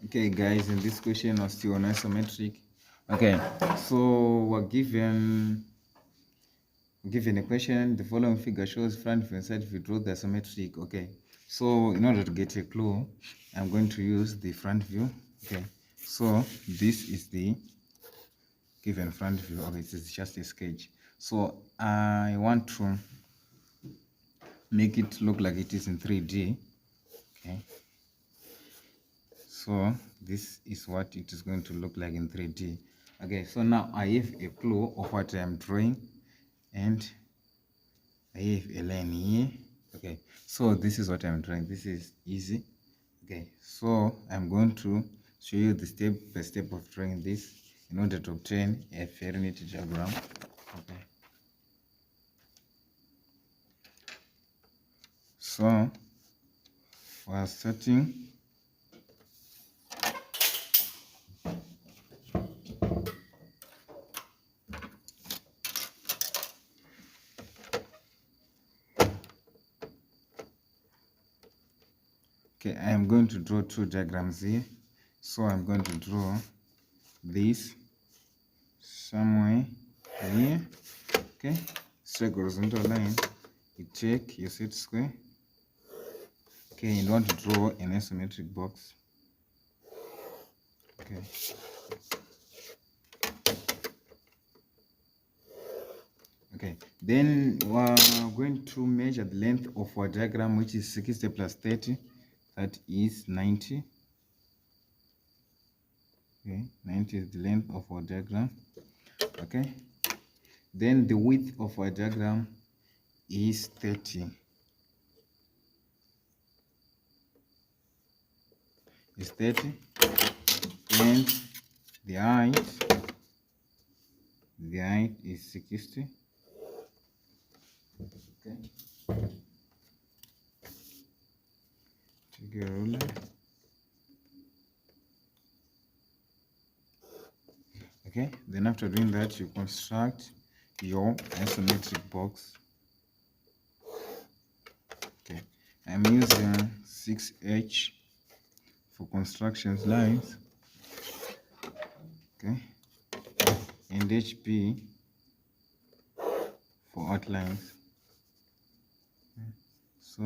Okay, guys, in this question we're still on isometric. Okay, so we're given a question. The following figure shows front view and side view. Draw the isometric. Okay, so in order to get a clue, I'm going to use the front view. Okay, so this is the given front view. Okay, this is just a sketch. So I want to make it look like it is in 3D. Okay, so this is what it is going to look like in 3D. Okay, so now I have a clue of what I am drawing, and I have a line here. Okay, so this is what I'm drawing. This is easy. Okay, so I'm going to show you the step by step of drawing this in order to obtain a very neat diagram. Okay, so while starting, okay, I am going to draw two diagrams here. So I'm going to draw this somewhere here. Okay, straight horizontal line. You take your set square. Okay, you want to draw an isometric box. Okay. Okay, then we're going to measure the length of our diagram, which is 60 plus 30. That is 90. Okay, 90 is the length of our diagram. Okay, then the width of our diagram is 30. Is 30, and the height is 60. Okay, take a ruler. Okay, then after doing that, you construct your isometric box. Okay, I'm using 6H for construction lines. Okay, and HP for outlines. Okay. So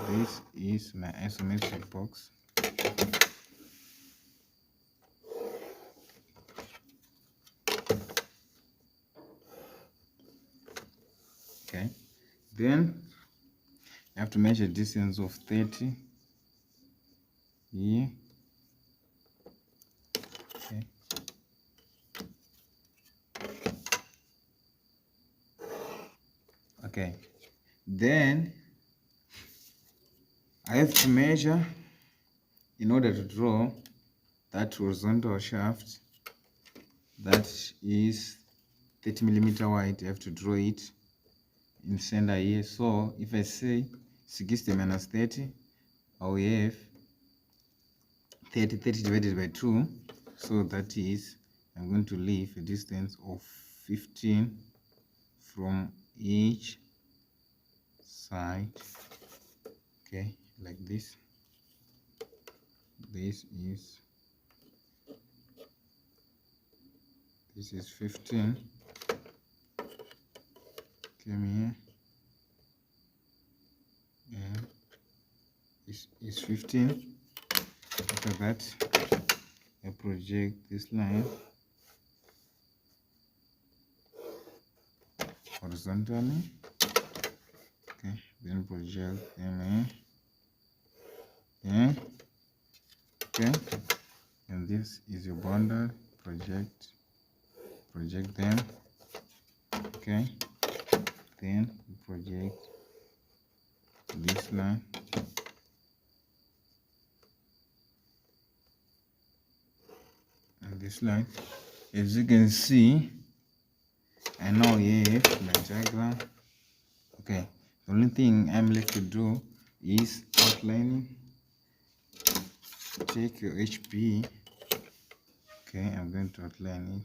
this is my isometric box. Okay, then I have to measure distance of 30 here. Okay, okay, then I have to measure in order to draw that horizontal shaft that is 30 millimeter wide. I have to draw it in center here. So if I say 60 minus 30, I will have 30 divided by 2. So that is, I'm going to leave a distance of 15 from each side. Okay, like this. This is 15. Come here, and this is 15. After that, I project this line horizontally. Okay, then project them here. Okay, and this is your boundary. Project them. Okay, then project this line. And this line, as you can see, I now have my diagram. Okay, the only thing I'm left to do is outlining. Take your HP. Okay, I'm going to outline it.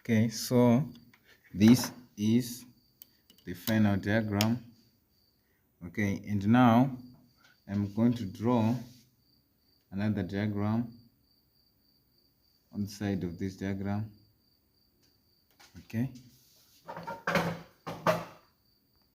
Okay, so this is the final diagram. Okay, and now I'm going to draw another diagram on the side of this diagram. Okay,